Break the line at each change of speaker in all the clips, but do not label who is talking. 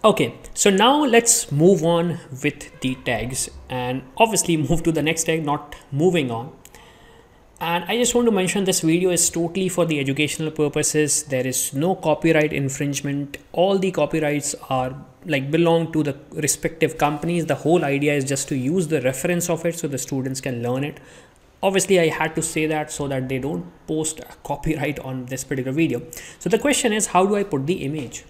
Okay, so now let's move on with the tags and obviously move to the next tag, not moving on. And I just want to mention this video is totally for the educational purposes. There is no copyright infringement. All the copyrights are belong to the respective companies. The whole idea is just to use the reference of it so the students can learn it. Obviously, I had to say that so that they don't post a copyright on this particular video. So the question is, how do I put the image?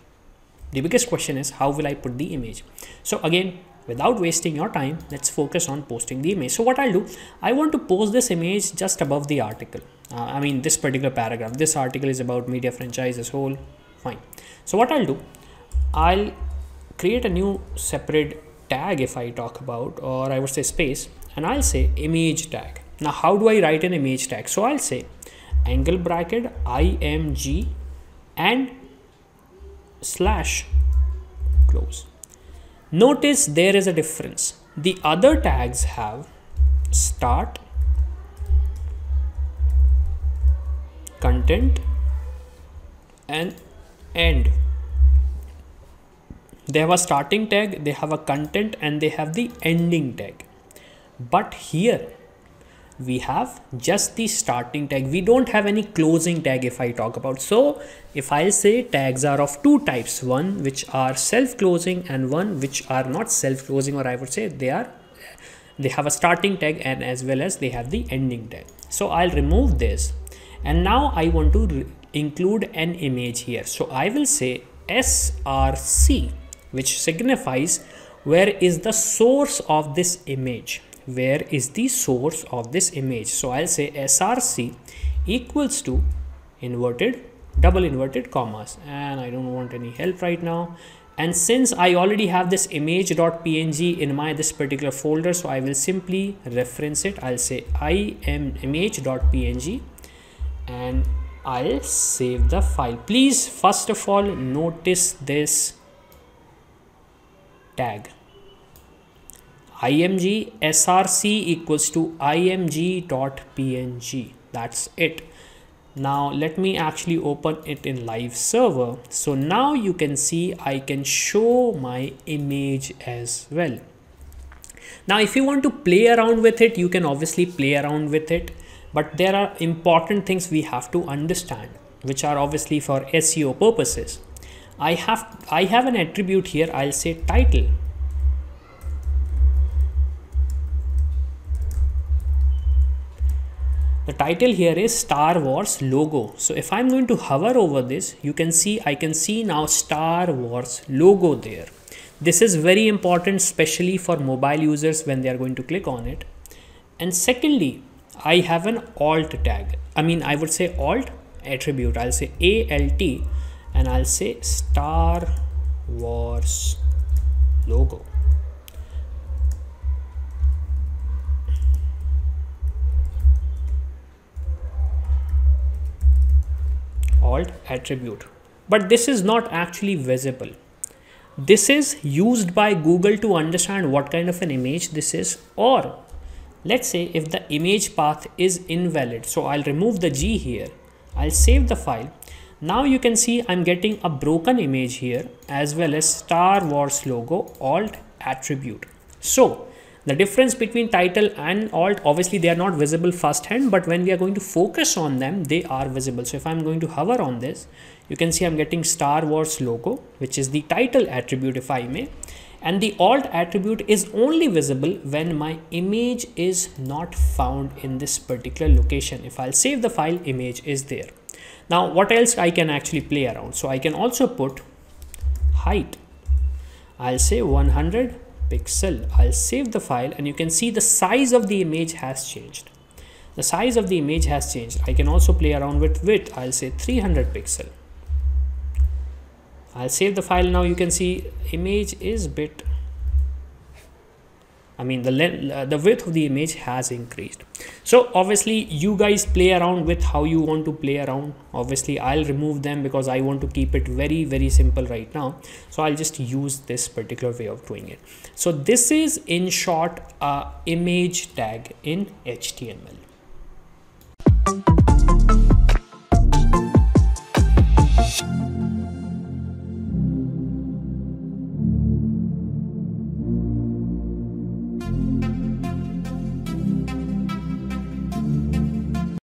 The biggest question is, how will I put the image? So again, without wasting your time, let's focus on posting the image. So what I'll do, I want to post this image just above the article. This particular paragraph. This article is about media franchise as whole. Fine. So what I'll do, I'll create a new separate tag if I talk about, or I would say space, and I'll say image tag. Now, how do I write an image tag? So I'll say angle bracket img and slash close. Notice there is a difference. The other tags have start, content, and end. They have a starting tag, they have a content, and they have the ending tag. But here we have just the starting tag. We don't have any closing tag if I talk about. So if I say tags are of two types, one which are self-closing and one which are not self-closing, or I would say they have a starting tag and as well as they have the ending tag. So I'll remove this, and now I want to include an image here. So I will say src, which signifies where is the source of this image. Where is the source of this image? So I'll say src equals to double inverted commas, and I don't want any help right now. And since I already have this image.png in my this particular folder, so I will simply reference it. I'll say image.png and I'll save the file. Please first of all notice this tag. img src equals to img.png. That's it. Now let me actually open it in live server. So now you can see I can show my image as well. Now if you want to play around with it, you can obviously play around with it, but there are important things we have to understand, which are obviously for SEO purposes. I have an attribute here. I'll say title. The title here is Star Wars logo. So if I'm going to hover over this, you can see I can see now Star Wars logo there. This is very important, especially for mobile users when they are going to click on it. And secondly, I have an alt tag. I would say alt attribute. I'll say alt and I'll say Star Wars logo. Alt attribute, but this is not actually visible. This is used by Google to understand what kind of an image this is, or let's say if the image path is invalid. So I'll remove the G here. I'll save the file. Now you can see I'm getting a broken image here as well as Star Wars logo alt attribute. So the difference between title and alt, obviously they are not visible firsthand, but when we are going to focus on them, they are visible. So if I'm going to hover on this, you can see I'm getting Star Wars logo, which is the title attribute if I may. And the alt attribute is only visible when my image is not found in this particular location. If I'll save the file, image is there. Now what else I can actually play around? So I can also put height. I'll say 100 pixel. I'll save the file and you can see the size of the image has changed. The size of the image has changed. I can also play around with width. I'll say 300 pixel. I'll save the file. Now you can see image is bit, the width of the image has increased. So obviously you guys play around with how you want to play around. Obviously I'll remove them because I want to keep it very, very simple right now. So I'll just use this particular way of doing it. So this is in short a image tag in HTML.